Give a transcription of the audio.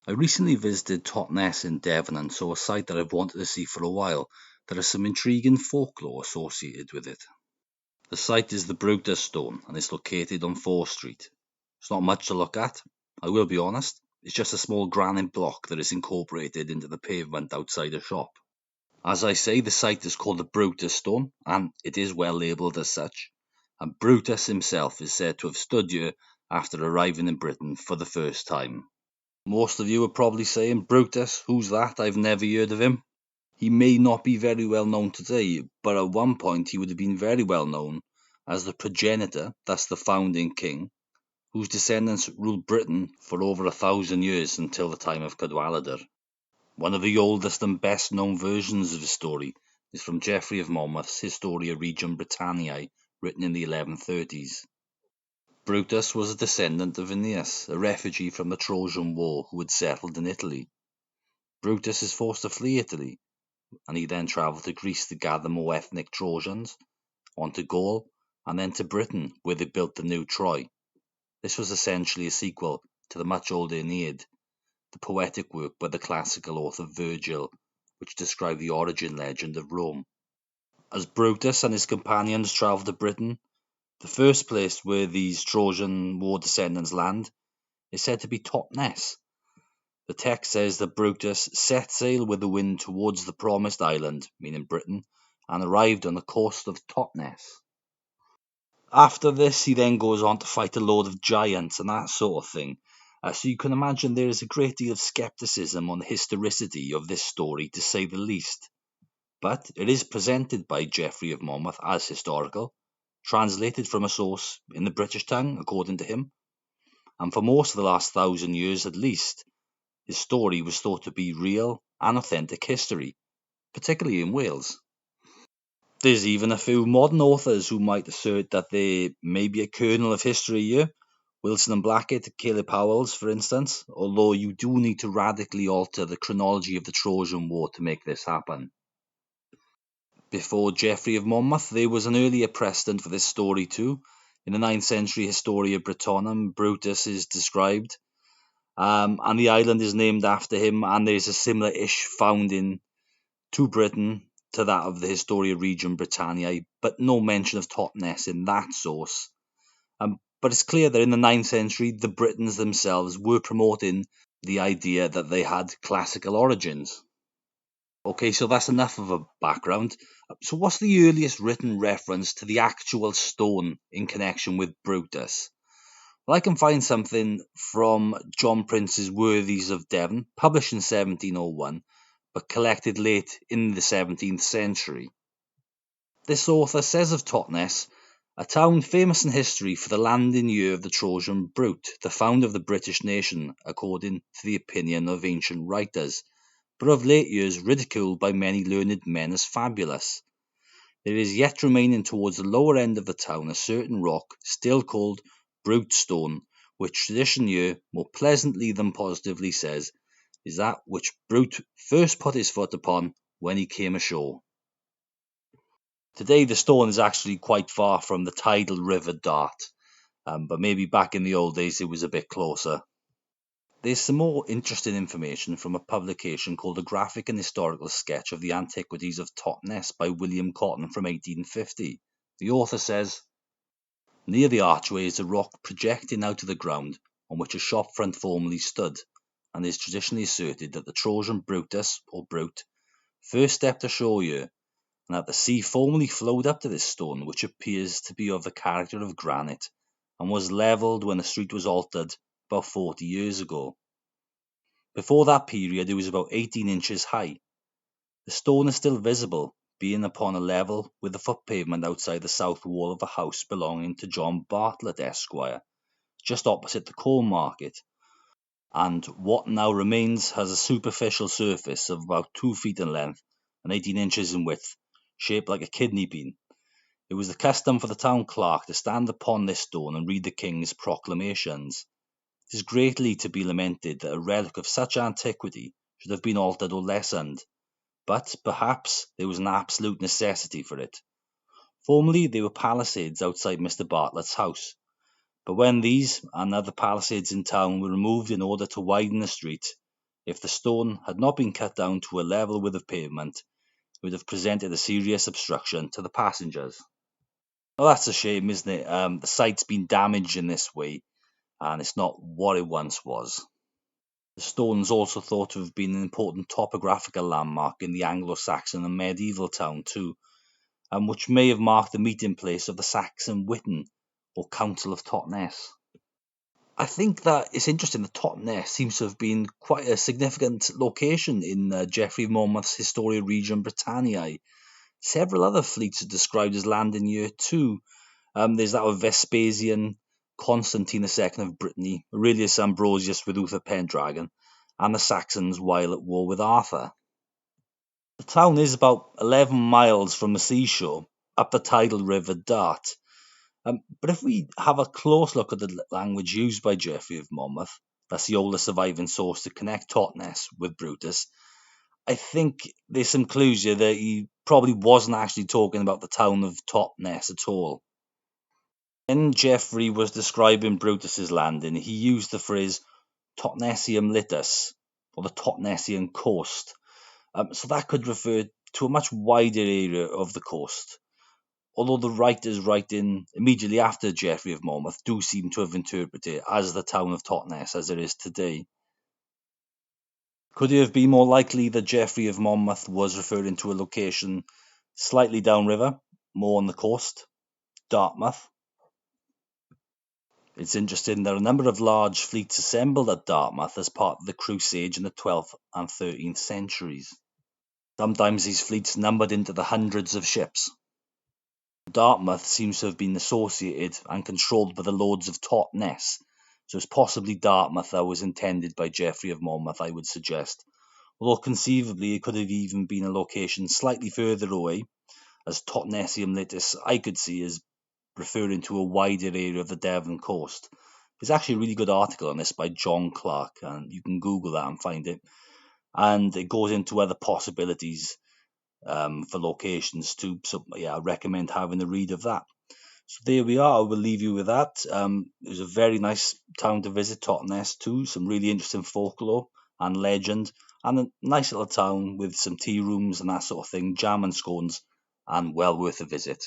I recently visited Totnes in Devon and saw a site that I've wanted to see for a while. There is some intriguing folklore associated with it. The site is the Brutus stone and it's located on 4th Street. It's not much to look at, I will be honest. It's just a small granite block that is incorporated into the pavement outside a shop. As I say, the site is called the Brutus stone and it is well labelled as such. And Brutus himself is said to have stood here after arriving in Britain for the first time. Most of you are probably saying, Brutus, who's that? I've never heard of him. He may not be very well known today, but at one point he would have been very well known as the progenitor, that's the founding king, whose descendants ruled Britain for over 1,000 years until the time of Cadwaladr. One of the oldest and best known versions of his story is from Geoffrey of Monmouth's Historia Regum Britanniae, written in the 1130s. Brutus was a descendant of Aeneas, a refugee from the Trojan War who had settled in Italy. Brutus is forced to flee Italy, and he then travelled to Greece to gather more ethnic Trojans, on to Gaul, and then to Britain, where they built the new Troy. This was essentially a sequel to the much older Aeneid, the poetic work by the classical author Virgil, which described the origin legend of Rome. As Brutus and his companions travelled to Britain, the first place where these Trojan War descendants land is said to be Totnes. The text says that Brutus set sail with the wind towards the promised island, meaning Britain, and arrived on the coast of Totnes. After this, he then goes on to fight a load of giants and that sort of thing. So you can imagine there is a great deal of skepticism on the historicity of this story, to say the least. But it is presented by Geoffrey of Monmouth as historical, translated from a source in the British tongue, according to him, and for most of the last 1,000 years at least, his story was thought to be real and authentic history, particularly in Wales. There's even a few modern authors who might assert that there may be a kernel of history here. Wilson and Blackett, Caleb Howells, for instance, although you do need to radically alter the chronology of the Trojan War to make this happen. Before Geoffrey of Monmouth, there was an earlier precedent for this story too. In the 9th century Historia Britonum, Brutus is described, and the island is named after him, and there's a similar-ish founding to Britain to that of the Historia Regum Britanniae, but no mention of Totnes in that source. But it's clear that in the 9th century, the Britons themselves were promoting the idea that they had classical origins. Okay, so that's enough of a background. So what's the earliest written reference to the actual stone in connection with Brutus? Well, I can find something from John Prince's Worthies of Devon, published in 1701, but collected late in the 17th century. This author says of Totnes, a town famous in history for the landing year of the Trojan Brute, the founder of the British nation, according to the opinion of ancient writers, but of late years ridiculed by many learned men as fabulous. There is yet remaining towards the lower end of the town a certain rock, still called Brute Stone, which tradition here, more pleasantly than positively, says is that which Brute first put his foot upon when he came ashore. Today the stone is actually quite far from the tidal river Dart, but maybe back in the old days it was a bit closer. There's some more interesting information from a publication called A Graphic and Historical Sketch of the Antiquities of Totnes by William Cotton from 1850. The author says, near the archway is a rock projecting out of the ground on which a shop front formerly stood, and it is traditionally asserted that the Trojan Brutus, or Brute, first stepped ashore here, and that the sea formerly flowed up to this stone, which appears to be of the character of granite, and was levelled when the street was altered about 40 years ago. Before that period it was about 18 inches high. The stone is still visible, being upon a level with the foot pavement outside the south wall of a house belonging to John Bartlett, Esquire, just opposite the Corn Market, and what now remains has a superficial surface of about 2 feet in length and 18 inches in width, shaped like a kidney bean. It was the custom for the town clerk to stand upon this stone and read the king's proclamations. It is greatly to be lamented that a relic of such antiquity should have been altered or lessened, but perhaps there was an absolute necessity for it. Formerly there were palisades outside Mr. Bartlett's house, but when these and other palisades in town were removed in order to widen the street, If the stone had not been cut down to a level width of pavement, it would have presented a serious obstruction to the passengers. Well, that's a shame, isn't it? The site's been damaged in this way, and it's not what it once was. The stone's also thought to have been an important topographical landmark in the Anglo-Saxon and medieval town too, and which may have marked the meeting place of the Saxon Witan, or Council of Totnes. I think that it's interesting that Totnes seems to have been quite a significant location in Geoffrey of Monmouth's Historia Regum Britanniae. Several other fleets are described as landing here too. There's that of Vespasian, Constantine II of Brittany, Aurelius Ambrosius with Uther Pendragon, and the Saxons while at war with Arthur. The town is about 11 miles from the seashore, up the tidal river Dart. But if we have a close look at the language used by Geoffrey of Monmouth, that's the oldest surviving source to connect Totnes with Brutus, I think there's some clues here that he probably wasn't actually talking about the town of Totnes at all. When Geoffrey was describing Brutus's landing, he used the phrase Totnesium litus, or the Totnesian coast. So that could refer to a much wider area of the coast. Although the writers writing immediately after Geoffrey of Monmouth do seem to have interpreted it as the town of Totnes as it is today. Could it have been more likely that Geoffrey of Monmouth was referring to a location slightly downriver, more on the coast, Dartmouth? It's interesting that a number of large fleets assembled at Dartmouth as part of the Crusade in the 12th and 13th centuries. Sometimes these fleets numbered into the hundreds of ships. Dartmouth seems to have been associated and controlled by the Lords of Totnes, so it's possibly Dartmouth that was intended by Geoffrey of Monmouth, I would suggest. Although conceivably it could have even been a location slightly further away, as Totnesium litus I could see as referring to a wider area of the Devon coast. There's actually a really good article on this by John Clark, and you can Google that and find it. And it goes into other possibilities for locations too. So yeah, I recommend having a read of that. So there we are. I will leave you with that. It was a very nice town to visit, Totnes too. Some really interesting folklore and legend, and a nice little town with some tea rooms and that sort of thing, jam and scones, and well worth a visit.